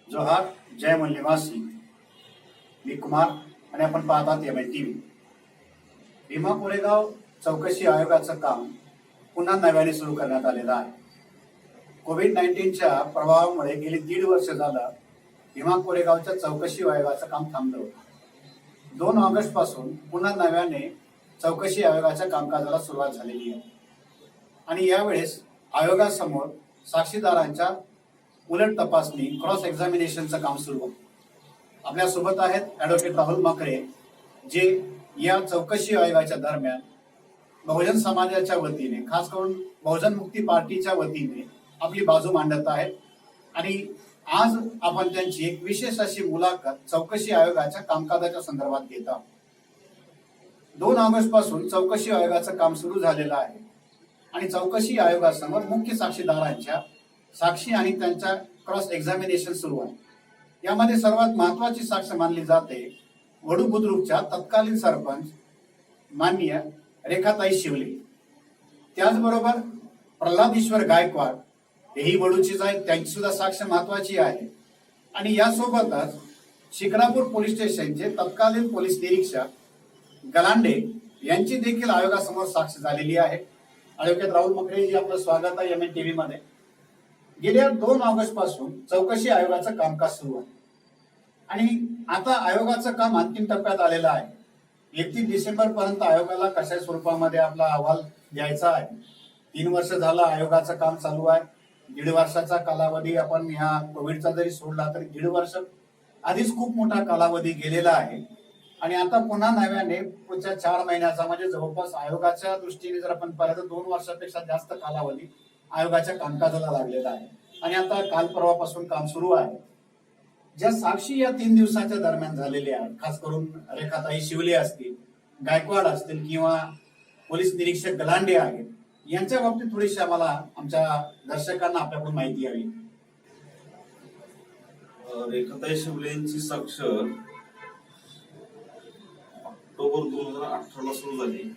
जोहार. जय निवासी. मी कुमार आणि आपण पाहतात MNTV. भीमा कोरेगाव चौकशी आयोगाचं काम पुन्हा नव्याने सुरू करण्यात आलेलं आहे. कोविड-19च्या प्रभावामुळे गेली 1.5 वर्ष झालं भीमा कोरेगावच्या चौकशी आयोगाचं काम थांबलं होतं. 2 ऑगस्ट पासून पुन्हा नव्याने चौकशी आयोगाच्या कामकाजाला सुरुवात झालेली आहे आणि यावेळेस आयोगासमोर साक्षीदारांच्या उलट तपासणी क्रॉस एक्झामिनेशनचं काम सुरू होतं. आपल्या सोबत आहेत ॲडव्होकेट राहुल माकरे, जे या चौकशी आयोगाच्या दरम्यान बहुजन समाजाच्या वतीने, खास करून बहुजन मुक्ती पार्टीच्या वतीने आपली बाजू मांडत आहेत. आणि आज आपण त्यांची एक विशेष अशी मुलाखत चौकशी आयोगाच्या कामकाजाच्या संदर्भात घेत आहोत. 2 ऑगस्ट पासून चौकशी आयोगाचं काम सुरू झालेलं आहे आणि चौकशी आयोगासमोर मुख्य साक्षीदारांच्या साक्षी आणि त्यांच्या क्रॉस एक्झामिनेशन सुरू आहे. यामध्ये सर्वात महत्वाची साक्ष मानली जाते वडू बुद्रुकच्या तत्कालीन सरपंच माननीय रेखाताई शिवले. त्याचबरोबर प्रल्हाद ईश्वर गायकवाड हेही वडूचीच आहेत, त्यांची सुद्धा साक्ष महत्वाची आहे. आणि यासोबतच शिक्रापूर पोलीस स्टेशनचे तत्कालीन पोलीस निरीक्षक गलांडे यांची देखील आयोगासमोर साक्ष झालेली आहे. ॲडव्होकेट राहुल माकरे जी, आपलं स्वागत आहे MNTV मध्ये. गेल्या 2 ऑगस्ट पासून चौकशी आयोगाचं कामकाज सुरू आहे आणि आता आयोगाचं काम अंतिम टप्प्यात आलेलं आहे. 31 डिसेंबर पर्यंत आयोगाला कशा स्वरूपामध्ये आपला अहवाल द्यायचा आहे. 3 वर्ष झालं आयोगाचं काम चालू आहे. 1.5 वर्षाचा कालावधी आपण ह्या कोविडचा जरी सोडला तरी 1.5 वर्ष आधीच खूप मोठा कालावधी गेलेला आहे आणि आता पुन्हा नव्याने पुढच्या 4 महिन्याचा म्हणजे जवळपास आयोगाच्या दृष्टीने जर आपण पाहिलं तर 2 वर्षापेक्षा जास्त कालावधी आयोगाच्या कामकाजाला लागलेला आहे आणि आता काल परवापासून काम सुरू आहे. ज्या साक्षी या 3 दिवसाच्या दरम्यान झालेल्या आहेत, खास करून रेखाताई शिवले असतील, गायकवाड असतील किंवा पोलीस निरीक्षक गलांडे आहेत, यांच्या बाबतीत थोडीशी आम्हाला आमच्या दर्शकांना आपल्याकडून माहिती हवी. रेखाताई शिवले यांची साक्ष ऑक्टोबर 2018 ला सुरू झाली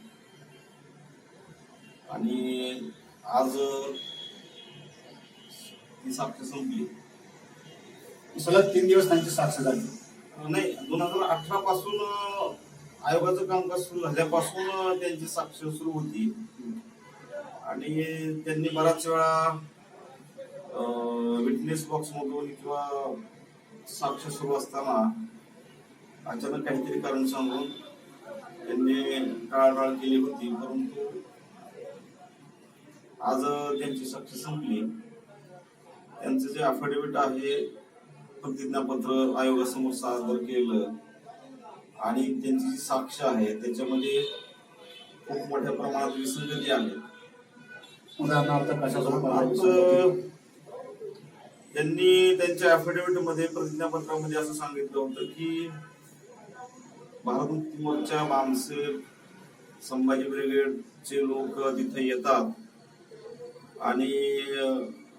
आणि आज ती साक्ष संपली. सलग 3 दिवस त्यांची साक्ष झाली. नाही, 2018 पासून आयोगाचं कामकाज सुरू झाल्यापासून त्यांची साक्ष सुरू होती आणि त्यांनी बराच वेळा विटनेस बॉक्स मधून किंवा साक्ष सुरू असताना अचानक काहीतरी कारण सांगून त्यांनी टाळाटाळ केली होती. परंतु आज त्यांची साक्ष संपली. त्यांचं जे अफिडेव्हिट आहे, प्रतिज्ञापत्र आयोगासमोर सादर केलं आणि त्यांची जी साक्ष आहे त्याच्यामध्ये खूप मोठ्या प्रमाणात विसंगती आहे. उदाहरणार्थ त्यांनी त्यांच्या अफिडेव्हिट मध्ये, प्रतिज्ञापत्रामध्ये असं सांगितलं होतं की भारत मुक्ती मोर्चा, बामसेब, संभाजी ब्रिगेडचे लोक तिथे येतात आणि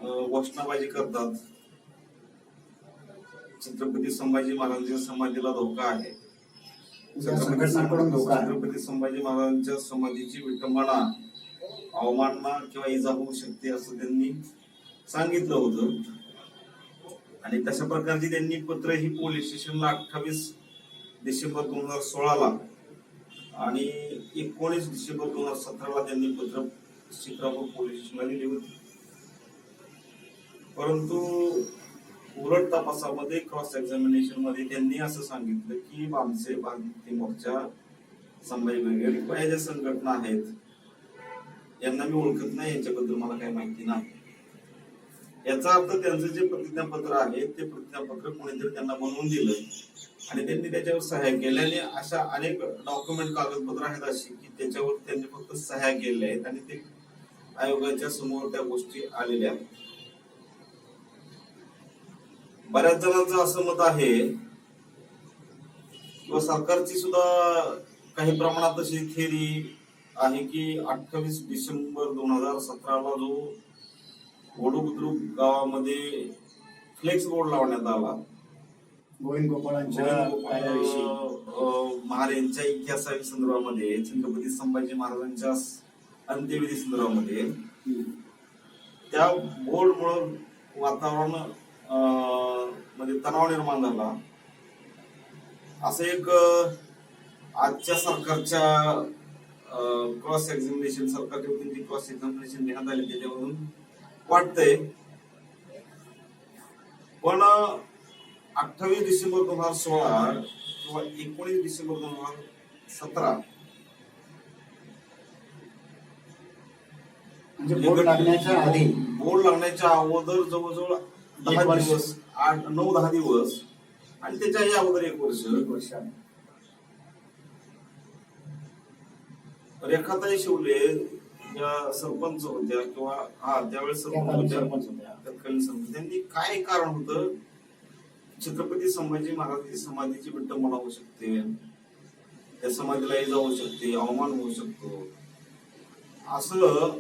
घोषणाबाजी करतात. छत्रपती संभाजी महाराजांच्या समाधीला धोका आहे, छत्रपती संभाजी महाराजांच्या समाधीची विटंबना, अवमानना किंवा इजा होऊ शकते असं त्यांनी सांगितलं होतं. आणि तशा प्रकारची त्यांनी पत्र ही पोलीस स्टेशनला 28 डिसेंबर 2016 ला आणि 19 डिसेंबर 2017 ला त्यांनी पत्र शिक्रापूर पोलीस स्टेशनला दिली होती. परंतु उलट तपासामध्ये, क्रॉस एक्झामिनेशन मध्ये त्यांनी असं सांगितलं की बामसेब, भारत मुक्ती मोर्चा, संभाजी ब्रिगेड किंवा या ज्या संघटना आहेत यांना मी ओळखत नाही, यांच्याबद्दल मला काही माहिती नाही. याचा अर्थ त्यांचं जे प्रतिज्ञापत्र आहे ते प्रतिज्ञापत्र कोणीतरी त्यांना बनवून दिलं आणि त्यांनी त्याच्यावर सह्या केल्या. आणि अशा अनेक डॉक्युमेंट, कागदपत्र आहेत अशी की त्याच्यावर त्यांनी फक्त सह्या केल्या आहेत आणि ते आयोगाच्या समोर त्या गोष्टी आलेल्या आहेत. बऱ्याच जणांचं असं मत आहे किंवा सरकारची सुद्धा काही प्रमाणात अशी थेरी आहे की 28 डिसेंबर 2017 ला जो वडू बुद्रुक गावामध्ये फ्लेक्स बोर्ड लावण्यात आला गोविंद गोपाळांच्या महाराजांच्या इतिहासा संदर्भामध्ये, छत्रपती संभाजी महाराजांच्या अंत्यविधी संदर्भामध्ये, त्या बोर्डमुळे वातावरण मध्ये तणाव निर्माण झाला. असं एक आजच्या सरकारच्या क्रॉस एक्झामिनेशन, सरकारच्या वतीने जी क्रॉस एक्झामिनेशन घेण्यात आली त्याच्यावरून वाटतंय. पण 28 डिसेंबर 2016 किंवा 19 डिसेंबर 2017 म्हणजे बोर्ड लागण्याच्या आधी, बोर्ड लागण्याच्या अगोदर जवळजवळ 10 दिवस, 8-9-10 दिवस, आणि त्याच्याही अगोदर 1 वर्ष रेखाताई शिवले ज्या सरपंच होत्या किंवा त्यावेळेस सरपंच होत्या, तत्कालीन सरपंच, त्यांनी काय कारण होतं छत्रपती संभाजी महाराज समाधीची विटंबना होऊ शकते, त्या समाधीला इजा होऊ शकते, अवमान होऊ शकतो, असं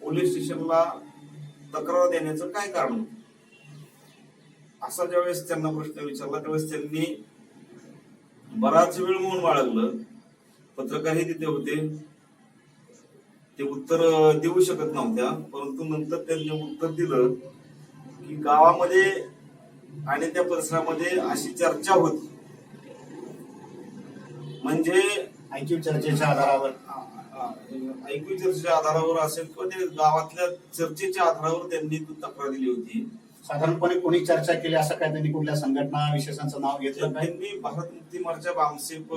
पोलीस स्टेशनला तक्रार देण्याचं काय कारण होतं? असा ज्यावेळेस त्यांना प्रश्न विचारला त्यावेळेस त्यांनी बराच वेळ मौन बाळगलं. पत्रकारही तिथे होते, ते उत्तर देऊ शकत नव्हत्या, परंतु नंतर त्यांनी उत्तर दिलं की गावामध्ये आणि त्या परिसरामध्ये अशी चर्चा होती, म्हणजे ऐक्यू चर्चेच्या आधारावर असेल किंवा ते गावातल्या चर्चेच्या आधारावर त्यांनी तक्रार दिली होती. साधारणपणे कोणी चर्चा केली असं काय? त्यांनी कुठल्या संघटना विशेषांचं नाव घेतलं? त्यांनी भारत मुक्ती मोर्चा बामसेप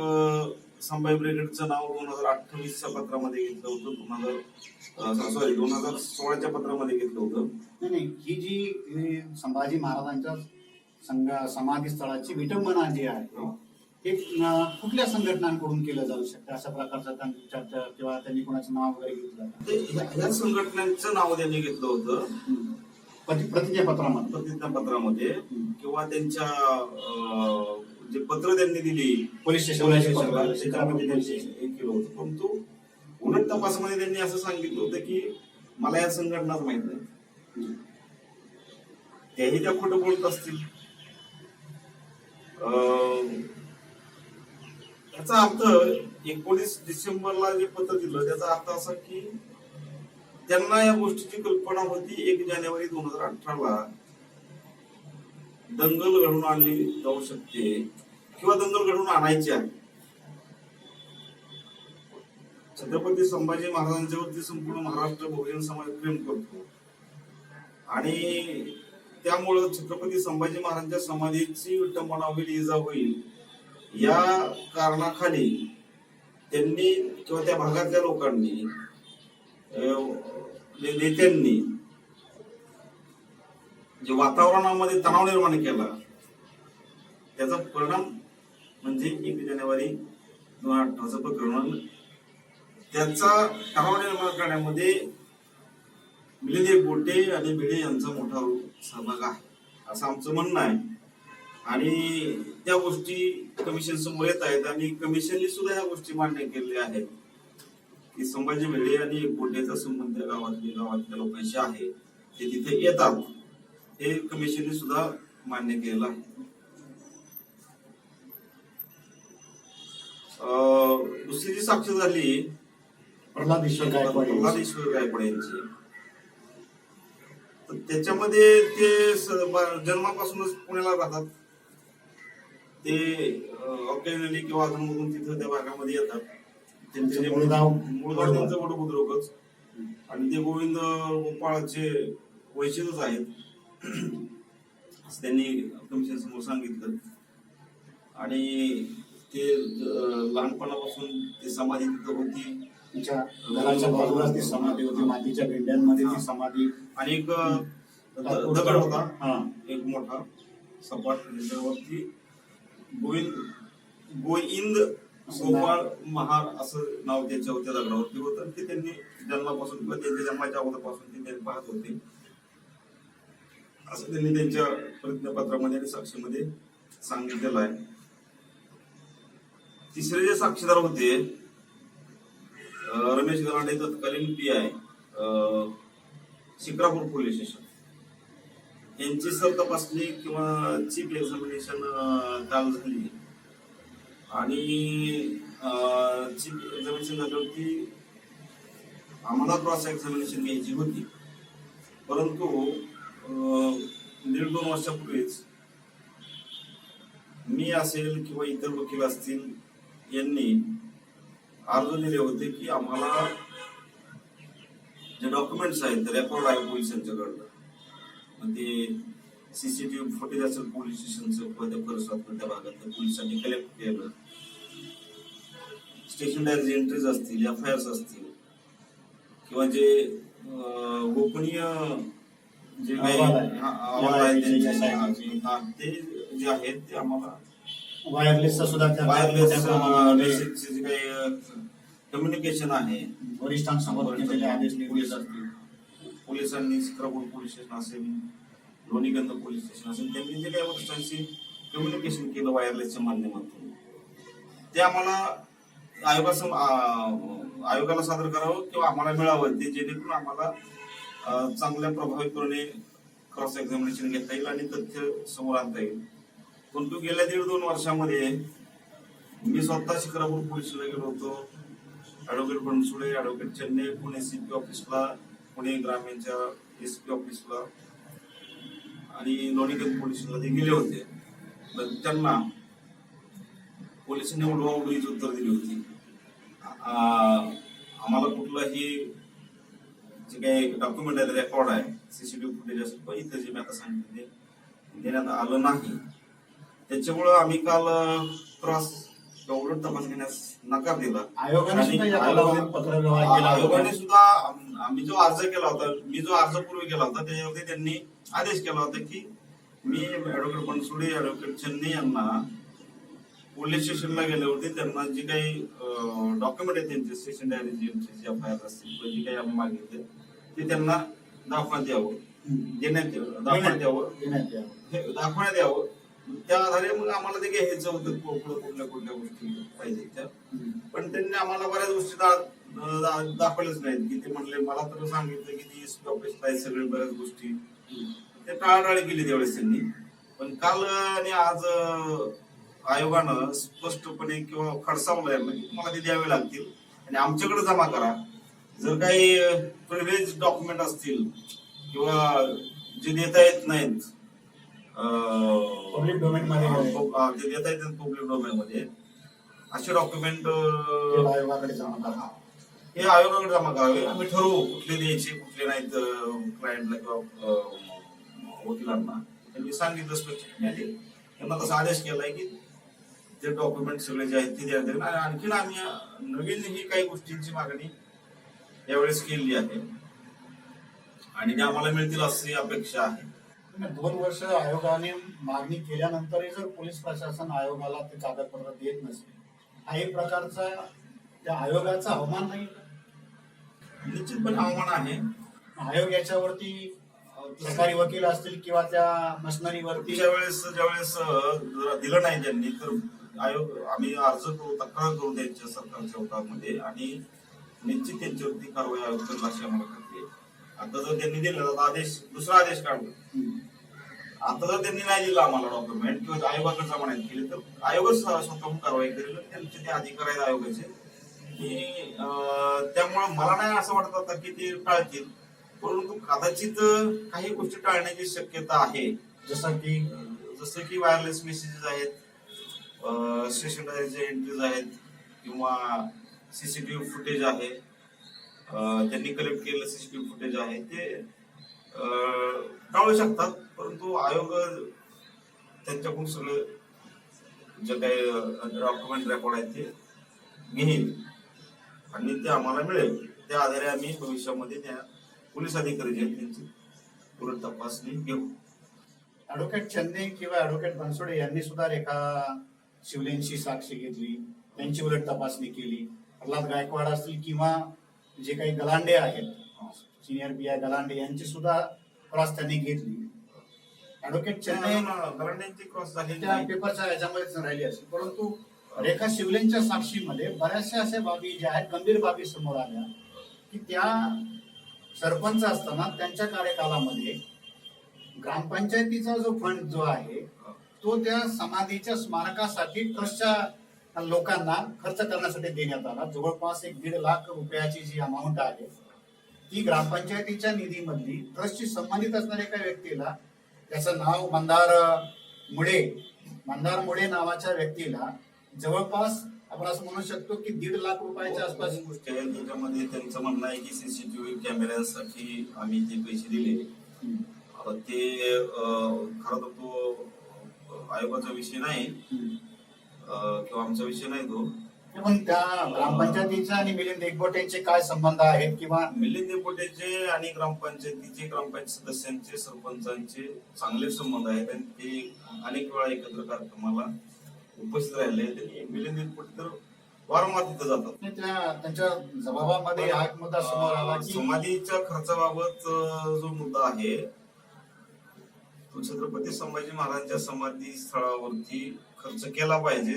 संभाजी ब्रिगेडचं नाव 2028च्या पत्रामध्ये घेतलं होतं, 2016च्या पत्रामध्ये घेतलं होतं. नाही, ही जी संभाजी महाराजांच्या समाधी स्थळाची विटंबना जी आहे हे कुठल्या संघटनांकडून केलं जाऊ शकतं? अशा प्रकारचा चर्चा किंवा त्यांनी कोणाचं नाव वगैरे घेतलं? या संघटनांचं नाव त्यांनी घेतलं होतं प्रतिज्ञापत्रामध्ये किंवा त्यांच्या जे पत्र त्यांनी दिली पोलीस स्टेशनला त्याच्यामध्ये त्यांनी हे केलं होतं. परंतु उलट तपासामध्ये त्यांनी असं सांगितलं होतं की मला या संघटनाच माहित नाही, त्याही त्या खोटं बोलत असतील. याचा अर्थ 19 डिसेंबरला जे पत्र दिलं त्याचा अर्थ असा की त्यांना या गोष्टीची कल्पना होती 1 जानेवारी 2018ला दंगल घडून आणली जाऊ शकते किंवा दंगल घडून आणायची आहे. छत्रपती संभाजी महाराजांच्यावरती संपूर्ण महाराष्ट्र बहुजन समाज प्रेम करतो आणि त्यामुळं छत्रपती संभाजी महाराजांच्या समाधीची विटंबना होईल, इजा होईल या कारणाखाली त्यांनी किंवा त्या भागातल्या लोकांनी नेत्यांनी जे वातावरणामध्ये तणाव निर्माण केला त्याचा परिणाम म्हणजे 1 जानेवारी 2018चं प्रकरण. त्याचा तणाव निर्माण करण्यामध्ये मिलिंद एकबोटे आणि भिडे यांचा मोठा सहभाग आहे असं आमचं म्हणणं आहे. आणि त्या गोष्टी कमिशन समोर येत आहेत आणि कमिशनने सुद्धा ह्या गोष्टी मान्य केलेल्या आहेत की संभाजी भिडे आणि एकबोटेचा संबंध गावातल्या लोकांशी आहे, ते तिथे येतात, हे कमिशनने सुद्धा मान्य केलेलं आहे. दुसरी जी साक्ष झाली प्रल्हाद ईश्वर गायकवाड यांची, तर त्याच्यामध्ये ते जन्मापासूनच पुण्याला राहतात, ते ऑकेजनली किंवा अधूनमधून तिथं त्या भागामध्ये येतात. त्यांचे मूळ त्यांचं वडबुद्रुकच आणि ते गोविंद गोपाळाचे वैशिष्ट्यच आहेत असं त्यांनी कमिशन समोर सांगितलं. आणि ते लहानपणापासून ती समाधी तिथं होती, घराच्या बाजूला ती समाधी होती, मातीच्या भेंड्यांमध्ये ती समाधी, आणि एक दगड होता एक मोठा सपाट, त्याच्यावरती गोविंद गोपाळ महार असं नाव त्याच्या होत्या दगडावरती होतं. ते त्यांनी जन्मापासून किंवा त्यांच्या जन्माच्या अगोदरपासून ते त्यांनी पाहत होते असं त्यांनी त्यांच्या प्रतिज्ञापत्रामध्ये आणि साक्षीमध्ये सांगितलेलं आहे. तिसरे जे साक्षीदार होते रमेश गराडे, तत्कालीन PI शिक्रापूर पोलीस स्टेशन, यांची सर तपासणी किंवा चीफ एक्झामिनेशन काल झाली आणि चीफ एक्झामिनेशन झाल्यावरती आम्हाला क्रॉस एक्झामिनेशन घ्यायची होती, परंतु 1.5-2 वर्षापूर्वीच मी असेल किंवा इतर वकील असतील यांनी अर्ज दिले होते की आम्हाला जे डॉक्युमेंट्स आहेत रेकॉर्ड आहे पोलिसांच्याकडनं, मग ते सीसीटीव्ही फुटेज असेल पोलीस स्टेशनचं किंवा त्या परिसरातलं त्या भागातलं पोलिसांनी कलेक्ट केलं, स्टेशन डायरी एंट्रीज असतील, FIRs असतील किंवा जे गोपनीय जे काही अहवाल आहेत ते जे आहेत ते आम्हाला वायरलेसचा सुद्धा वायरलेस जे काही कम्युनिकेशन आहे वरिष्ठांसमोर केलेले आदेश निर्देश असतील, पोलिसांनी चित्रकूट पोलीस स्टेशन असेल, लोणीगंज पोलीस स्टेशन असेल, त्यांनी जे काही वरिष्ठांशी कम्युनिकेशन केलं वायरलेसच्या माध्यमातून ते आम्हाला आयोगाला सादर करावं किंवा आम्हाला मिळावं, ते जेणेकरून आम्हाला चांगल्या प्रभावीपणे क्रॉस एक्झामिनेशन घेता येईल आणि तथ्य समोर आणता येईल. परंतु गेल्या 1.5-2 वर्षामध्ये मी स्वतः शिक्रापूर पोलिसला गेलो होतो, advocate Bansode, advocate Chennai, Pune CP ऑफिसला, पुणे ग्रामीणच्या SP ऑफिसला आणि लोणीगंज पोलिसला ते गेले होते. तर त्यांना पोलिसांनी उडवाउडवीच उत्तर दिली होती. आम्हाला कुठलाही जे काही डॉक्युमेंट आहे, रेकॉर्ड आहे, सीसीटीव्ही फुटेज असेल किंवा इतर जे मी आता सांगितले ते देण्यात आलं नाही. त्याच्यामुळं आम्ही काल क्रॉस उलट तपास घेण्यास नकार दिला. आयोगाने सुद्धा आम्ही जो अर्ज केला होता, मी जो अर्ज पूर्वी केला होता त्याच्यावरती त्यांनी आदेश केला होता की मी ऍडव्होकेट बनसोडे, ऍडव्होकेट चेन्नई यांना पोलीस स्टेशनला गेले होते, त्यांना जे काही डॉक्युमेंट आहेत त्यांचे स्टेशन डायरी FIR असतील किंवा जे काही आम्ही मागितले ते त्यांना दाखवण्यात यावं, दाखवण्यात यावं. त्या आधारे मग आम्हाला ते घ्यायचं होतं कुठल्या गोष्टी पाहिजे त्या, पण त्यांनी आम्हाला बऱ्याच गोष्टी दाखवल्याच नाहीत. की ते म्हणले, मला तर सांगितलं की ती SP ऑफिसला आहेत सगळे बऱ्याच गोष्टी, ते टाळाटाळी केली त्यावेळेस त्यांनी. पण काल आणि आज आयोगानं स्पष्टपणे किंवा खडसावलंय की मला ते द्यावे लागतील आणि आमच्याकडे जमा करा. जर काही प्रिव्हिलेज डॉक्युमेंट असतील किंवा जे देता येत नाहीत पब्लिक डोमेन मध्ये, जे देता येत पब्लिक डोमेन मध्ये, असे डॉक्युमेंट आयोगाकडे जमा करा, हे आयोगाकडे जमा करावे. आम्ही ठरवू कुठले द्यायचे कुठले नाहीत क्लायंटला किंवा वकिलांना. त्यांनी सांगितलं स्पष्टपणे, त्यांना तसा आदेश केलाय की ते डॉक्युमेंट सगळे जे आहेत ते द्यायला. आणखीन आम्ही नवीन ही काही गोष्टींची मागणी यावेळेस केली आहे आणि ते आम्हाला मिळतील अशी अपेक्षा आहे. 2 वर्ष आयोगाने मागणी केल्यानंतरही जर पोलीस प्रशासन आयोगाला ते कागदपत्र देत नसेल, हा एक प्रकारचा त्या आयोगाचा अवमान नाही? निश्चितपणे अवमान आहे. आयोग याच्यावरती सरकारी वकील असतील किंवा त्या मशिनरीवरती ज्यावेळेस दिलं नाही त्यांनी तर आयोग आम्ही अर्ज करू, तक्रार करू त्यांच्या सरकारच्या वकामध्ये आणि निश्चित त्यांच्यावरती कारवाई आयोग करेल अशी आम्हाला खात्री आहे. आता जर त्यांनी दिला आदेश, दुसरा आदेश काढला, आता जर त्यांनी नाही दिला आम्हाला डॉक्युमेंट किंवा आयोगाकडे जमानत केली तर आयोगच स्वतःहून कारवाई करेल. त्यांचे ते अधिकार आहेत आयोगाचे की त्यामुळे मला नाही असं वाटत आता की ते टाळतील, परंतु कदाचित काही गोष्टी टाळण्याची शक्यता आहे. जसं की वायरलेस मेसेजेस आहेत, स्टेशन डायरीचे एंट्रीज आहेत किंवा सीसीटीव्ही फुटेज आहे, त्यांनी कलेक्ट केलेलं सीसीटीव्ही फुटेज आहे, ते टाळू शकतात. परंतु आयोग त्यांच्याकडून सगळं जे काही डॉक्युमेंट रेकॉर्ड आहेत ते घेईल आणि ते आम्हाला मिळेल. त्या आधारे आम्ही भविष्यामध्ये त्या पोलीस अधिकारी जे आहेत त्यांची पुढे तपासणी घेऊ. ऍडव्होकेट चेन्नई किंवा ऍडव्होकेट बनसोडे यांनी सुद्धा रेखा शिवलेंची साक्षी घेतली, त्यांची उलट तपासणी केली. प्रल्हाद गायकवाड असतील किंवा जे काही गलांडे आहेत, सिनियर PI गलांडे, यांची सुद्धा क्रॉस त्यांनी घेतली. ऍडव्होकेट चेन्नई गलांडेंची क्रॉस झाली त्या पेपरच्या याच्यामध्येच राहिली असेल, परंतु रेखा शिवलेंच्या साक्षीमध्ये बऱ्याचशा अशा बाबी ज्या आहेत, गंभीर बाबी समोर आल्या की त्या सरपंच असताना त्यांच्या कार्यकालामध्ये ग्रामपंचायतीचा जो फंड जो आहे तो त्या समाधीच्या स्मारकासाठी ट्रस्टच्या लोकांना खर्च करण्यासाठी देण्यात आला. जवळपास 1.5 लाख रुपयाची जी अमाऊंट आहे ती ग्रामपंचायतीच्या निधीमधली ट्रस्टशी संबंधित असणाऱ्या एका व्यक्तीला, त्याचं नाव मंदार मुळे मंदार मुळे नावाच्या व्यक्तीला जवळपास आपण असं म्हणू शकतो की 1.5 लाख रुपयाच्या आसपास दोन गोष्टी आहेत. त्याच्यामध्ये त्यांचं म्हणणं आहे की सीसीटीव्ही कॅमेऱ्यासाठी आम्ही ते पैसे दिले. ते खरं तर तो आयोगाचा विषय नाही किंवा आमचा विषय नाही तो. पण त्या ग्रामपंचायतीच्या आणि मिलिंद एकबोटेंचे काय संबंध आहेत किंवा मिलिंद देवकोटेचे आणि ग्रामपंचायत सदस्यांचे सरपंचांचे चांगले संबंध आहेत आणि ते अनेक वेळा एकत्र कार्यक्रमाला उपस्थित राहिले. त्यांनी मिलिंद देवकोटे तर वारंवार तिथं जातात. त्यांच्या जबाबामध्ये हा एक मुद्दा समोर आला की समाधीच्या खर्चाबाबत जो मुद्दा आहे तो छत्रपती संभाजी महाराजांच्या समाधी स्थळावरती खर्च केला पाहिजे.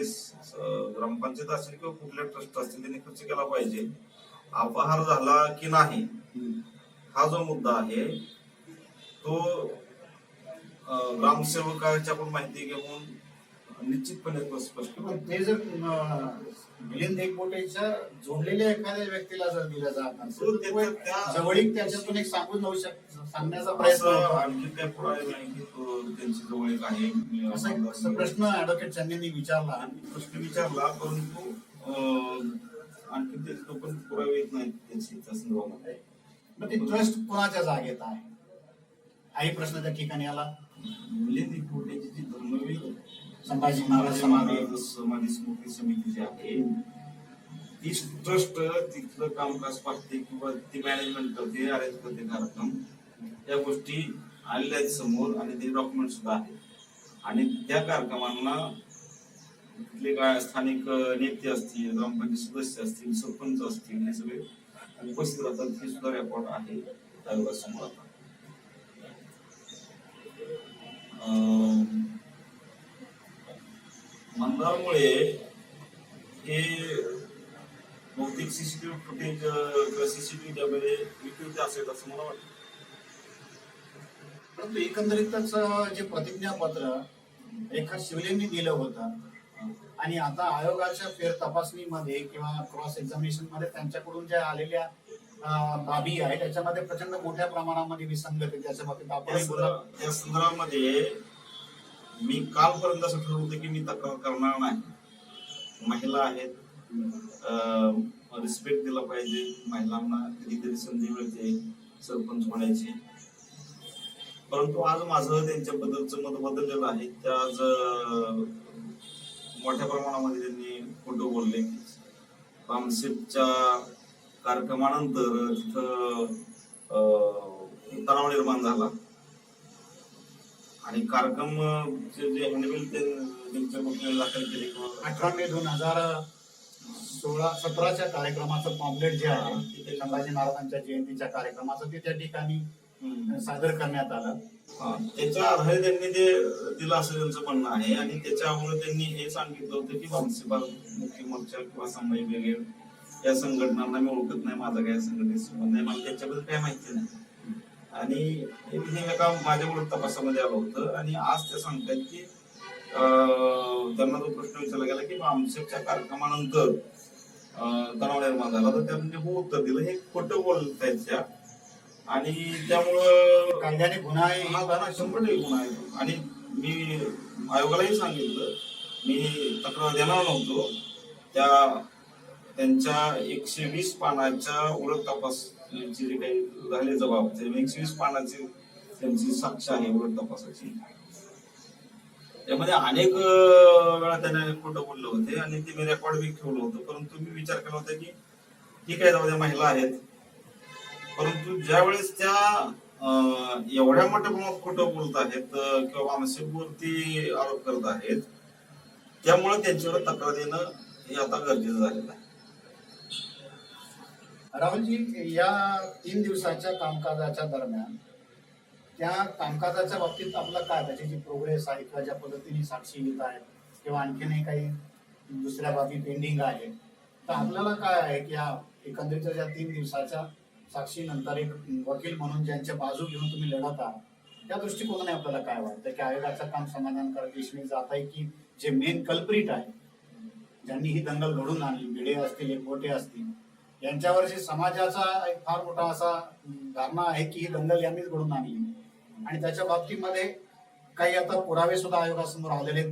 ग्रामपंचायत असेल किंवा कुठल्या ट्रस्ट असतील त्यांनी खर्च केला पाहिजे. अपहार झाला की नाही हा जो मुद्दा आहे तो ग्रामसेवकाच्याकडून माहिती घेऊन निश्चितपणे स्पष्ट. ते जर मिलिंद एकबोटेच्या जोडलेल्या एखाद्या व्यक्तीला जर दिलं जात असेल जवळीक त्याच्यातून एक सांगून जाऊ सांगण्याचा प्रयत्न आणखी काय पुरावे नाही की त्यांची जवळीक आहे असा प्रश्न ऍडव्होकेट चंदेंनी विचारला. परंतु आणखी त्याचे तो पण पुरावे येत नाहीत त्यांची त्या संदर्भामध्ये. मग ते ट्रस्ट कोणाच्या जागेत आहे हाही प्रश्न त्या ठिकाणी आला. मिलिंद एकबोटेची जी धर्मवीर संभाजी महाराज समाधी स्मृती समिती जी आहे ती ट्रस्ट तिथलं कामकाज पाहते किंवा ती मॅनेजमेंट करते, अरेंज करते कार्यक्रम. त्या गोष्टी आलेल्या आहेत समोर आणि ते डॉक्युमेंट सुद्धा आहेत आणि त्या कार्यक्रमांना तिथले काय स्थानिक नेते असतील, ग्रामपंचायत सदस्य असतील, सरपंच असतील हे सगळे उपस्थित राहतात. हे सुद्धा रेकॉर्ड आहे आयोगासमोर. मंदारमुळे हे बहुतेक सीसीटीव्ही फुटेज किंवा सीसीटीव्ही कॅमेरे विक्रीचे असेल असं मला वाटतं. परंतु एकंदरीतच जे प्रतिज्ञापत्र रेखा शिवलेंनी दिलं होतं आणि आता आयोगाच्या फेर तपासणीमध्ये किंवा क्रॉस एक्झामिनेशन मध्ये त्यांच्याकडून ज्या आलेल्या बाबी आहे त्याच्यामध्ये प्रचंड मोठ्या प्रमाणामध्ये विसंगती त्याच्या बाबतीत आपण या संदर्भामध्ये मी कालपर्यंत असं ठरवलं होतं की मी तक्रार करणार नाही. महिला आहेत, रिस्पेक्ट दिला पाहिजे महिलांना, कधीतरी संधी मिळते सरपंच होण्याची. परंतु आज माझं त्यांच्याबद्दलचं मत बदललेलं आहे. त्या आज मोठ्या प्रमाणामध्ये त्यांनी खोटं बोलले. रामसेपच्या कार्यक्रमानंतर तिथं तणाव निर्माण झाला आणि कार्यक्रम जे हॅन्डबिल त्यांच्या कुठे दाखल केले 18 मे 2017च्या कार्यक्रमाचं पॉम्पलेट जे आहे ते संभाजी महाराजांच्या जयंतीच्या कार्यक्रमाचं ते त्या ठिकाणी सादर करण्यात आलं. त्याच्या आधारे त्यांनी ते दिलं असं त्यांचं म्हणणं आहे आणि त्याच्यामुळे त्यांनी हे सांगितलं होतं की म्युनिसिपल मुख्य मोर्चा किंवा संभाजी ब्रिगेड या संघटनांना मी ओळखत नाही, माझा काय संघटनेचा संबंध नाही, मला त्याच्याबद्दल काय माहिती नाही. आणि हे एका माझ्याकडून तपासामध्ये आलं होतं आणि आज ते सांगतात की त्यांना जो प्रश्न विचारला गेला की आमच्या कार्यक्रमानंतर तणाव निर्माण झाला तर त्यांनी हो उत्तर दिलं. हे खोटं बोलत आहेत त्या आणि त्यामुळं कायद्याने गुन्हा आहे, 100% गुन्हा आहे. आणि मी आयोगालाही सांगितलं मी तक्रार देणार नव्हतो. त्यांच्या 120 पानाच्या ओळख तपासाची जे काही झाले जबाब 120 पानाची त्यांची साक्ष आहे ओळख तपासाची. त्यामध्ये अनेक वेळा त्याने खोटं बोलले होते आणि ते मी रेकॉर्ड बी ठेवलं होतं. परंतु मी विचार केला होता की ठीक आहे, जाऊ द्या, महिला आहेत. परंतु ज्या वेळेस त्या एवढ्या मोठ्या प्रमाणात खोटं बोलत आहेत किंवा मानसिकवरती आरोप करत आहेत त्यामुळे त्यांच्यावर तक्रार देणं हे आता गरजेचं झालेलं आहे. राहुलजी, या 3 दिवसाच्या कामकाजाच्या दरम्यान त्या कामकाजाच्या बाबतीत आपलं काय त्याची जी प्रोग्रेस आहे किंवा ज्या पद्धतीने साक्षी घेत आहेत किंवा आणखीनही काही दुसऱ्या बाबी पेंडिंग आहे तर आपल्याला काय आहे की या एकंदरीत ज्या 3 दिवसाच्या साक्षीनंतर एक वकील म्हणून ज्यांच्या बाजू घेऊन तुम्ही लढत आहात त्या दृष्टिकोनाने आपल्याला काय वाटतं की आयोगाचं काम समाधानकारक दिशेने जात आहे की जे मेन कल्प्रिट आहे ज्यांनी ही दंगल घडून आणली, भिडे असतील, एकबोटे असतील, यांच्यावरची समाजाचा एक फार मोठा असा धारणा आहे की ही दंगल यांनीच घडून आणली आणि त्याच्या बाबतीमध्ये काही आता पुरावे सुद्धा आयोगासमोर आलेले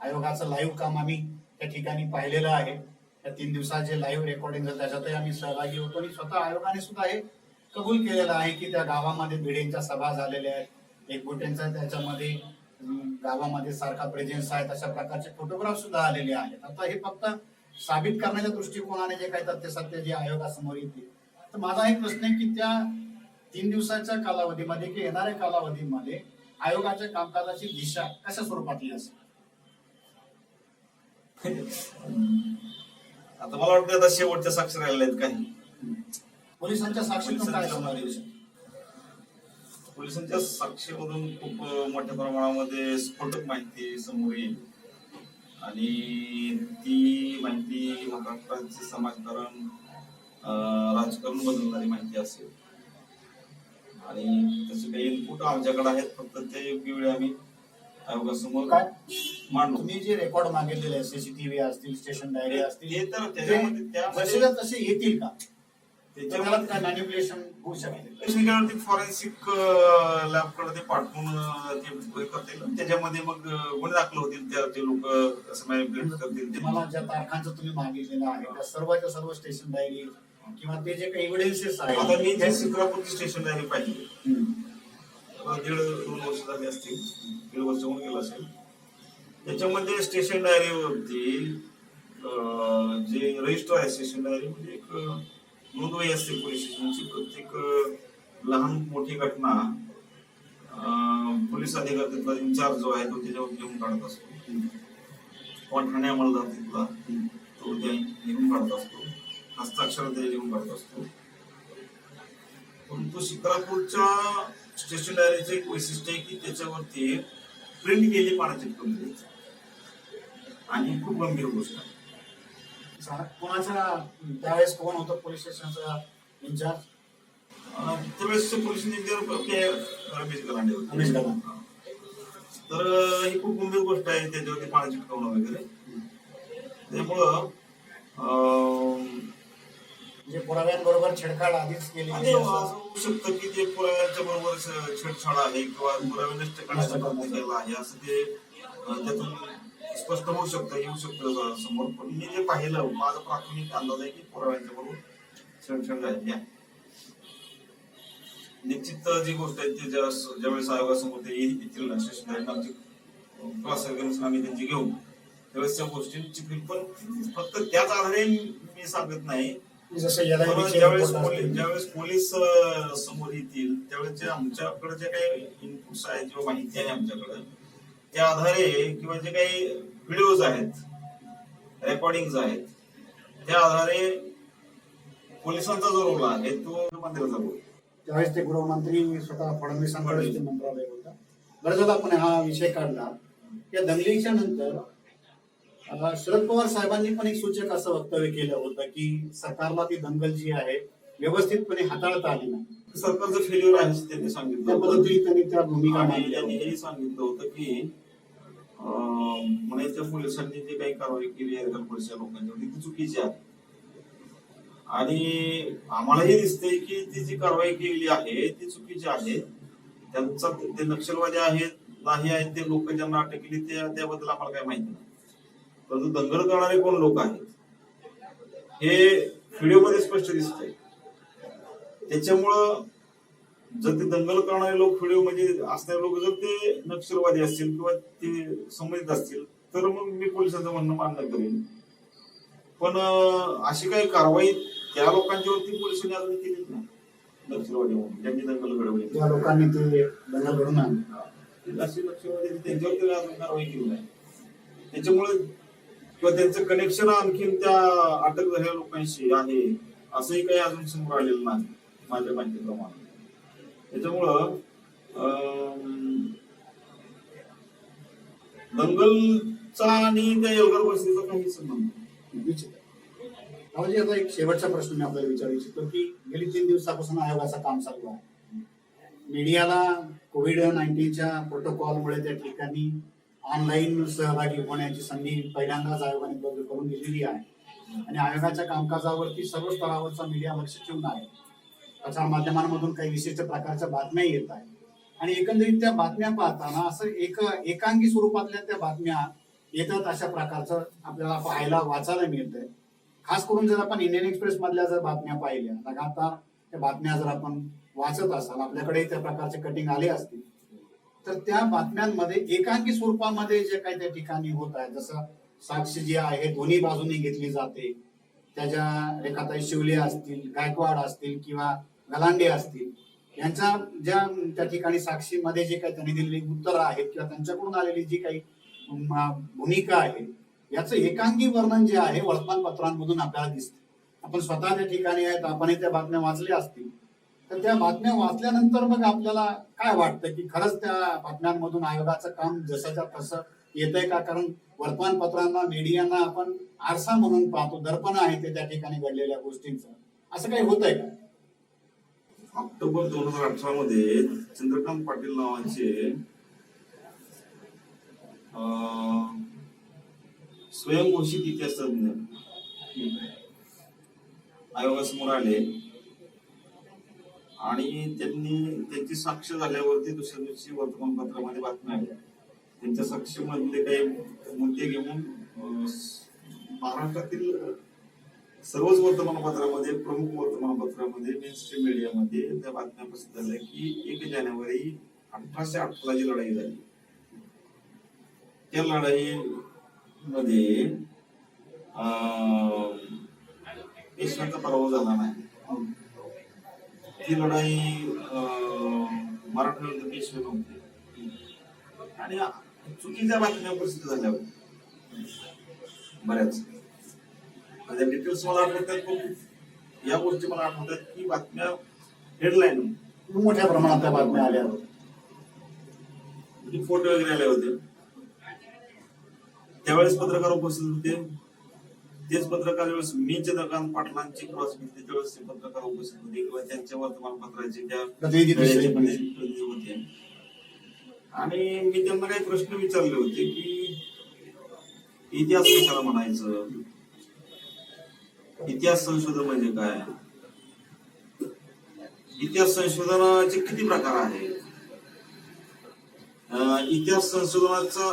आयोगाचं लाईव्ह काम आम्ही त्या ठिकाणी पाहिलेलं आहे. त्या 3 दिवसाचे लाईव्ह रेकॉर्डिंग त्याच्यातही आम्ही सहभागी होतो आणि स्वतः आयोगाने सुद्धा हे कबूल केलेलं आहे की त्या गावामध्ये भिडेंच्या सभा झालेल्या आहेत, एकबोटेंचा त्याच्यामध्ये गावामध्ये सारखा प्रेझेन्स आहे, तशा प्रकारचे फोटोग्राफ सुद्धा आलेले आहेत. आता हे फक्त साबित करण्याच्या दृष्टिकोनाने जे काही तथ्य सत्य जे आयोगासमोर येतील, तर माझा एक प्रश्न आहे की त्या 3 दिवसाच्या कालावधीमध्ये की येणाऱ्या कालावधीमध्ये आयोगाच्या कामकाजाची दिशा कशा स्वरूपातली असेल? आता मला वाटतं आता शेवटच्या साक्षी राहिल्या आहेत काही. पोलिसांच्या साक्षीतून काय होणार आहे? पोलिसांच्या साक्षीमधून खूप मोठ्या प्रमाणामध्ये स्फोटक माहिती समोर येईल आणि ती माहिती महाराष्ट्राचे समाजकारण राजकारण बदलणारी माहिती असेल आणि तसे काही इनपुट आमच्याकडे आहेत, फक्त ते योग्य वेळी आम्ही आयोगासमोर काय मांडू. तुम्ही जे रेकॉर्ड मागितलेले सीसीटीव्ही असतील, स्टेशन डायरी असतील, हे तर त्याच्यामध्ये जसे तसे येतील का? त्याच्यामध्ये काय मॅनिप्युलेशन होऊ शकते? टेक्निकल फॉरेन्सिक लॅब कडे ते पाठवून ते हे करतील, त्याच्यामध्ये मग गुन्हे दाखल होतील, ते लोक असं मॅनिप्युलेट करतील. मला ज्या तारखांचं तुम्ही मागितलेलं आहे त्या सर्वच्या सर्व स्टेशन डायरी किंवा ते जे काही एव्हिडन्सेस आता आहेत, मी जे सिक्रापूरची स्टेशन डायरी पाहिली, 1.5-2 वर्ष झाली असतील, 1.5 वर्ष होऊन गेलं असेल. त्याच्यामध्ये स्टेशन डायरीवरती जे रजिस्टर आहे स्टेशन डायरी म्हणजे एक नोंदवही असते पोलीस स्टेशनची. प्रत्येक लहान मोठी घटना पोलीस अधिकारी तिथला इन्चार्ज जो आहे तो त्याच्यावर घेऊन काढत असतो, किंवा ठाणे अंमलदार तिथला तो ते लिहून काढत असतो, हस्ताक्षर ते लिहून काढत असतो. परंतु शिक्रापूरच्या स्टेशन डायरीचं एक वैशिष्ट्य आहे की त्याच्यावरती प्रिंट केली पानं चिटकवली आणि खूप गंभीर गोष्ट आहे. कोणाचा त्यावेळेस कोण होतं पोलीस स्टेशनचा इन्चार्ज? त्यावेळेस पोलीस रमेश गलांडे रमेश होते. गलांडे. तर ही खूप गंभीर गोष्ट आहे त्याच्यावरती पानं चिटकवणं वगैरे. त्यामुळं म्हणजे पुराव्यांबरोबर छेडछाड आधीच केली आणि असं होऊ शकतं की ते पुराव्यांच्या बरोबर छेडछाड आहे किंवा पुरावे नष्ट करण्याचा प्रयत्न केला आहे असं ते त्यातून स्पष्ट होऊ शकतं, येऊ शकतं समोर. पण मी जे पाहिलं, माझा प्राथमिक अंदाज आहे की पुराव्यांच्या बरोबर छेडछाड झालेली आहे. निश्चित जी गोष्ट आहे ती ज्यावेळेस आयोगासमोर ते येतील ना स्टेशन आमची क्रॉस एक्झामिनेशन आम्ही त्यांची घेऊ, त्यावेळेस त्या गोष्टी निश्चित. पण फक्त त्याच आधारे मी सांगत नाही, ज्यावेळेस पोलीस समोर येतील त्यावेळेस जे आमच्याकडे जे काही इनपुट्स आहेत किंवा माहिती आहे आमच्याकडे, त्या आधारे किंवा जे काही व्हिडिओज आहेत, रेकॉर्डिंग आहेत, त्या आधारे पोलिसांचा जो रोल आहे तो मंत्र्याचा रोल. त्यावेळेस ते गृहमंत्री स्वतः फडणवीसांकडे ते मंत्रालय होतं. बरं झालं आपण हा विषय काढला. या दंगलीच्या नंतर शरद पवार साहेबांनी पण एक सूचक असं वक्तव्य केलं होतं की सरकारला ती दंगल जी आहे व्यवस्थितपणे हाताळता आली नाही. सरकारचं फेल्युअर आहे त्यांनी सांगितलं. त्या पद्धतीने त्यांनी त्या भूमिका आणि त्यांनी हेही सांगितलं होतं की पुण्याच्या पोलिसांनी जे काही कारवाई केली आहे गडबडच्या लोकांच्यावरती ती चुकीची आहे. आणि आम्हालाही दिसतंय की ती जी कारवाई केली आहे ती चुकीची आहे. त्यांचा ते नक्षलवादी आहेत नाही आहेत ते लोक ज्यांना अटक केली त्याबद्दल आम्हाला काही माहिती नाही. परंतु दंगल करणारे कोण लोक आहेत हे व्हिडिओमध्ये स्पष्ट दिसतंय. त्याच्यामुळं जर ते दंगल करणारे लोक व्हिडिओ म्हणजे असणारे लोक जर ते नक्षलवादी असतील किंवा ते संबंधित असतील तर मग मी पोलिसांचं म्हणणं मान्य करेन. पण अशी काही कारवाई त्या लोकांच्यावरती पोलिसांनी अजून केली नाही. नक्षलवादी म्हणून ज्यांनी दंगल घडवली त्या लोकांनी ते दंगल घडवून आणली, अशी नक्षलवादी त्यांच्यावरती अजून कारवाई केली नाही. त्याच्यामुळे किंवा त्यांचं कनेक्शन आणखीन त्या अटक झालेल्या लोकांशी आहे असंही काही अजून समोर आलेलं नाही माझ्या माहितीप्रमाणे. त्याच्यामुळं दंगलचा आणि त्या एल्गार परिस्थितीचा काही संबंध नाही. आता एक शेवटचा प्रश्न मी आपल्याला विचारू इच्छितो की गेली 3 दिवसापासून आयोगाचं काम चालू आहे. मीडियाला कोविड-19च्या प्रोटोकॉलमुळे त्या ठिकाणी ऑनलाईन सहभागी होण्याची संधी पहिल्यांदाच आयोगाने उपलब्ध करून दिलेली आहे आणि आयोगाच्या कामकाजावरती सर्व स्तरावरचा मीडिया लक्ष ठेवून आहे. प्रसार माध्यमांमधून काही विशिष्ट प्रकारच्या बातम्या येत आहेत आणि एकंदरीत त्या बातम्या पाहताना असं एकांगी स्वरूपातल्या त्या बातम्या येतात अशा प्रकारचं आपल्याला पाहायला वाचायला मिळतंय. खास करून जर आपण इंडियन एक्सप्रेस मधल्या जर बातम्या पाहिल्या, लगातार त्या बातम्या जर आपण वाचत असाल, आपल्याकडे त्या प्रकारचे कटिंग आले असतील, तर त्या बातम्यांमध्ये एकांकी स्वरूपामध्ये जे काही त्या ठिकाणी होत आहे, जसं साक्ष जी आहे दोन्ही बाजूनी घेतली जाते, त्याच्या रेखाताई शिवले असतील, गायकवाड असतील किंवा गलांडे असतील, यांच्या ज्या त्या ठिकाणी साक्षीमध्ये जे काही त्यांनी दिलेली उत्तरं आहेत किंवा त्यांच्याकडून आलेली जी काही भूमिका आहे, याचं एकांगी वर्णन जे आहे वर्तमानपत्रांमधून आपल्याला दिसतं. आपण स्वतः त्या ठिकाणी आहेत, आपणही त्या बातम्या वाचल्या असतील, तर त्या बातम्या वाचल्यानंतर मग आपल्याला काय वाटतं की खरंच त्या बातम्यांमधून आयोगाचं काम जसंच्या तसं येतंय का? कारण वर्तमानपत्रांना, मीडियांना आपण आरसा म्हणून पाहतो, दर्पण आहे ते त्या ठिकाणी घडलेल्या गोष्टींचं. असं काही होतंय का? ऑक्टोबर 2018 मध्ये चंद्रकांत पाटील नावाचे स्वयंघोषित इतिहासतज्ञ आयोगासमोर आले आणि त्यांची साक्ष झाल्यावरती दुसऱ्या दिवशी वर्तमानपत्रामध्ये बातम्या आल्या. त्यांच्या साक्षीमधले काही मुद्दे घेऊन महाराष्ट्रातील सर्वच वर्तमानपत्रामध्ये, प्रमुख वर्तमानपत्रामध्ये, मेनस्ट्रीम मीडियामध्ये त्या बातम्या प्रसिद्ध झाल्या की 1 जानेवारी 1818 जी लढाई झाली, त्या लढाईमध्ये पेशव्यांचा पराभव झाला नाही. ती लढाई मराठा विरुद्ध पेशवे नव्हते आणि चुकीच्या बातम्या प्रसिद्ध झाल्या बऱ्याच. माझ्या डिटेल्स मला आठवतात, पण या गोष्टी मला आठवतात की बातम्या हेडलाईन मोठ्या प्रमाणात त्या बातम्या आल्या होत्या, फोटो वगैरे आले होते. त्यावेळेस पत्रकार उपस्थित होते. तेच पत्रकार ज्यावेळेस मी चंद्रकांत पाटलांची क्रॉस घेतली त्यावेळेस ते पत्रकार उपस्थित होते किंवा त्यांच्या वर्तमानपत्राचे त्या प्रतिनिधी होते. आणि मी त्यांना काही प्रश्न विचारले होते की इतिहास कशाला म्हणायचं, इतिहास संशोधन म्हणजे काय, इतिहास संशोधनाचे किती प्रकार आहेत, इतिहास संशोधनाचा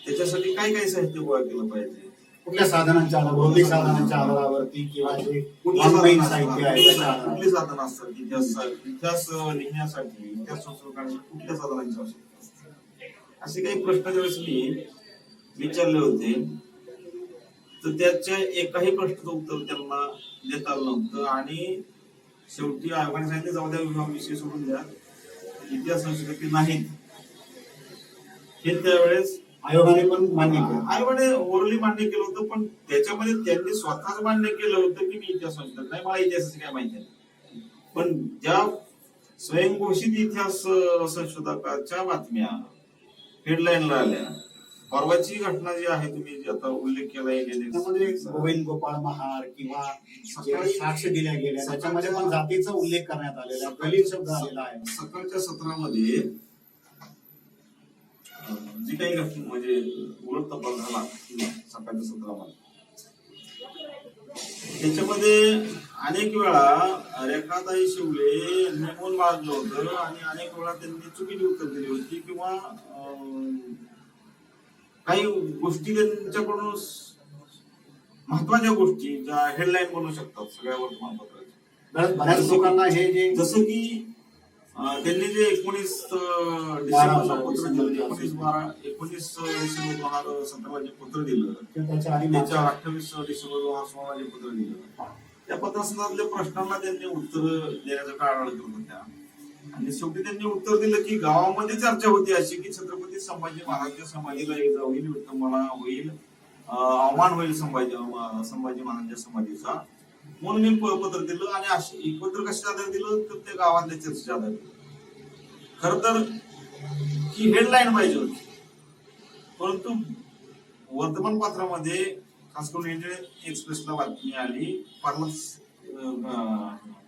त्याच्यासाठी काय काय साहित्य गोळा केलं पाहिजे, कुठल्या साधनांच्या भौतिक साधनांच्या आधारावरती किंवा जे ऑनलाईन साहित्य आहे कुठली साधनं असतात, इतिहास लिहिण्यासाठी, इतिहास संशोधनासाठी कुठल्या साधनांची आवश्यकता असते, असे काही प्रश्न ज्यावेळेस मी विचारले होते तर त्याच्या एकाही प्रश्नाचं उत्तर त्यांना देता आलं नव्हतं. आणि शेवटी आयोगाने सांगितले जाऊ द्या, विभाग विषय सोडून द्या, इतिहास संशोधक नाहीत हे त्यावेळेस आयोगाने पण मान्य केलं. आयोगाने ओरली मान्य केलं होतं, पण त्याच्यामध्ये त्यांनी स्वतःच मान्य केलं होतं की मी इतिहास संशोधक नाही, मला इतिहासाची काय माहिती नाही. पण ज्या स्वयंघोषित इतिहास संशोधकाच्या बातम्या हेडलाईनला आल्या, परवाची घटना जी आहे तुम्ही आता उल्लेख केलाय गोविंद गोपाळ महार किंवा साक्ष दिल्या गेल्या त्याच्यामध्ये पण जातीचा उल्लेख करण्यात आलेला, दलित शब्द आलेला आहे. सकाळच्या सत्रामध्ये जी काही घटना म्हणजे उलट तपास झाला सकाळच्या सत्रामध्ये, त्याच्यामध्ये अनेक वेळा रेखाताई शिवले यांनी मौन बाळगलं होतं आणि अनेक वेळा त्यांनी चुकीची उत्तर दिली होती किंवा काही गोष्टी त्यांच्याकडून महत्वाच्या गोष्टी ज्या हेडलाईन बनवू शकतात सगळ्या वर्तमानपत्राच्या. बऱ्याच लोकांना हे जे जसं की त्यांनी जे 19 डिसेंबरला पत्र दिलं, 19 डिसेंबर 2017 जे पत्र दिलं, त्याच्या 28 डिसेंबर 2016 जे पत्र दिलं, त्या पत्रासंदर्भातल्या प्रश्नांना त्यांनी उत्तर देण्याचा टाळाटाळ करत होत्या. आणि शेवटी त्यांनी उत्तर दिलं की गावामध्ये चर्चा होती अशी की छत्रपती संभाजी महाराजांच्या समाधीला इजा होईल, विटंबना होईल, अवमान होईल संभाजी महाराजांच्या समाधीचा, म्हणून मी पत्र दिलं. आणि अशी पत्र कशा आधार दिलं तर ते गावातल्या चर्चेच्या आधार दिलं. खर तर ही हेडलाईन पाहिजे होती, परंतु वर्तमानपत्रामध्ये खास करून इंडियन एक्सप्रेसला बातमी आली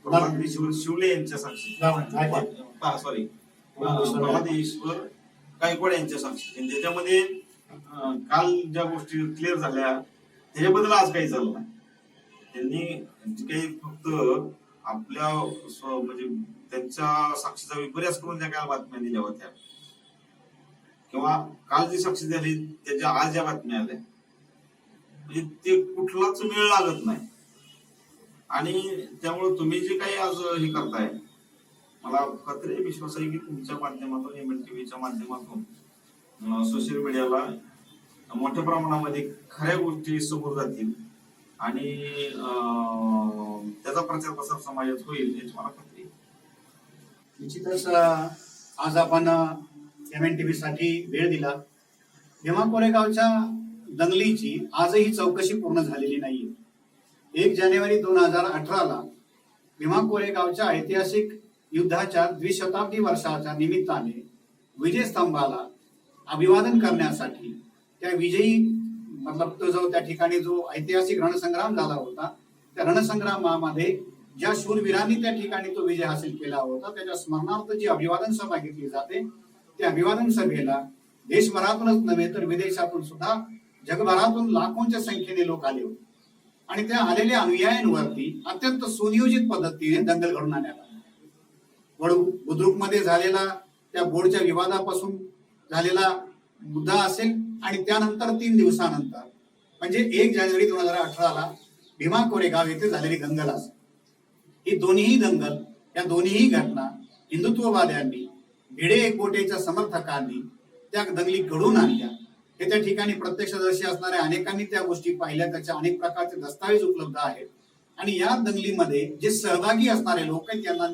प्रल्हाद शिवले यांच्या साक्षी, सॉरी प्रल्हाद गायकवाड यांच्या साक्षी. त्याच्यामध्ये काल ज्या गोष्टी क्लिअर झाल्या त्याच्याबद्दल आज काही चाललं नाही. त्यांनी काही फक्त आपल्या म्हणजे त्यांच्या साक्षीचा विपर्यास करून ज्या काही बातम्या दिल्या होत्या किंवा काल जी साक्षी झाली त्याच्या आज ज्या बातम्या आल्या म्हणजे ते कुठलाच मेळ लागत नाही. आणि त्यामुळे तुम्ही जे काही आज हे करताय मला खात्री विश्वास आहे की तुमच्या माध्यमातून MNTVच्या माध्यमातून सोशल मीडियाला मोठ्या प्रमाणामध्ये खऱ्या गोष्टी समोर जातील आणि त्याचा प्रचार प्रसार समाजात होईल याची मला खात्री आहे. निश्चितच आज आपण MNTV साठी वेळ दिला. भीमा कोरेगावच्या दंगलीची आजही चौकशी पूर्ण झालेली नाहीये. 1 जानेवारी 2018ला भीमा कोरेगावच्या ऐतिहासिक युद्धाच्या द्विशताब्दी वर्षाच्या निमित्ताने विजयस्तंभाला अभिवादन करण्यासाठी त्या विजयी तो जो त्या ठिकाणी जो ऐतिहासिक रणसंग्राम झाला होता त्या रणसंग्रामामध्ये ज्या शूरवीरांनी त्या ठिकाणी तो विजय हासिल केला होता त्याच्या स्मरणार्थ जी अभिवादन सभा घेतली जाते त्या अभिवादन सभेला देशभरातूनच नव्हे तर विदेशातून सुद्धा जगभरातून लाखोंच्या संख्येने लोक आले होते. आणि त्या आलेल्या अनुयायांवरती अत्यंत सुनियोजित पद्धतीने दंगल घडून आणण्यात आला. बुद्रुकमध्ये झालेला त्या बोर्डच्या विवादापासून झालेला मुद्दा असेल आणि त्यानंतर 3 दिवसानंतर म्हणजे 1 जानेवारी 2018ला भीमा कोरेगाव येथे झालेली दंगल असेल. ही दोन्ही दंगल या दोन्ही घटना हिंदुत्ववाद्यांनी भिडे एकबोटेच्या समर्थकांनी त्या दंगली घडवून आणल्या. हे त्या ठिकाणी प्रत्यक्षदर्शी असणाऱ्या अनेकांनी त्या गोष्टी पाहिल्या. त्याच्या अनेक प्रकारचे दस्तावेज उपलब्ध आहेत. आणि या दंगलीमध्ये जे सहभागी असणारे लोक आहेत त्यांना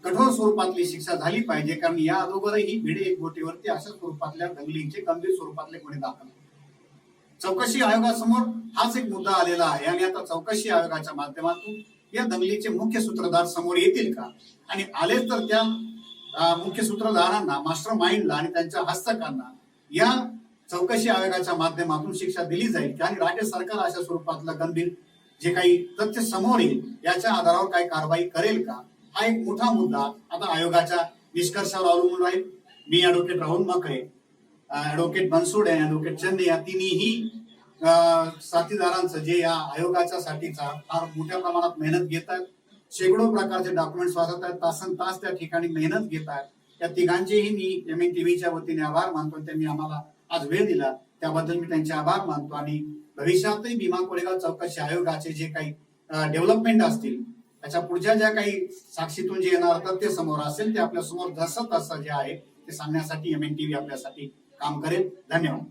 कठोर स्वरूपातली शिक्षा झाली पाहिजे. कारण या अगोदरही भिडे एकबोटेवरती अशा स्वरूपातल्या दंगलींचे गंभीर स्वरूपातले गुन्हे दाखल. चौकशी आयोगासमोर हाच एक मुद्दा आलेला आहे आणि आता चौकशी आयोगाच्या माध्यमातून या दंगलीचे मुख्य सूत्रधार समोर येतील का आणि आलेच तर त्या मुख्य सूत्रधारांना मास्टर माइंडला आणि त्यांच्या हस्तकांना या चौकशी आयोगाच्या माध्यमातून शिक्षा दिली जाईल का आणि राज्य सरकार अशा स्वरूपातलं गंभीर जे काही तथ्य समोर येईल याच्या आधारावर काही कारवाई करेल का हा एक मोठा मुद्दा आता आयोगाच्या निष्कर्षावर अवलंबून राहील. मी ऍडव्होकेट राहुल मकरे, ऍडव्होकेट बनसोडे आणि ऍडव्होकेट चन्ने या तिन्ही साथीदारांचं जे या आयोगाच्या साठीचा फार मोठ्या प्रमाणात मेहनत घेत आहेत. शेकडो प्रकारचे डॉक्युमेंट्स वाचत आहेत. तासन तास त्या ठिकाणी मेहनत घेत आहेत. त्या तिघांचेही मी MNTVच्या वतीने आभार मानतो. त्यांनी आम्हाला आज वेळ दिला त्याबद्दल मी त्यांचे आभार मानतो आणि भविष्यातही भीमा कोरेगाव चौकशी आयोगाचे जे काही डेव्हलपमेंट असतील त्याच्या पुढच्या ज्या काही साक्षीतून जे येणार तथ्य समोर असेल ते आपल्या समोर जसं तसं जे आहे ते सांगण्यासाठी MNTV आपल्यासाठी काम करेल. धन्यवाद.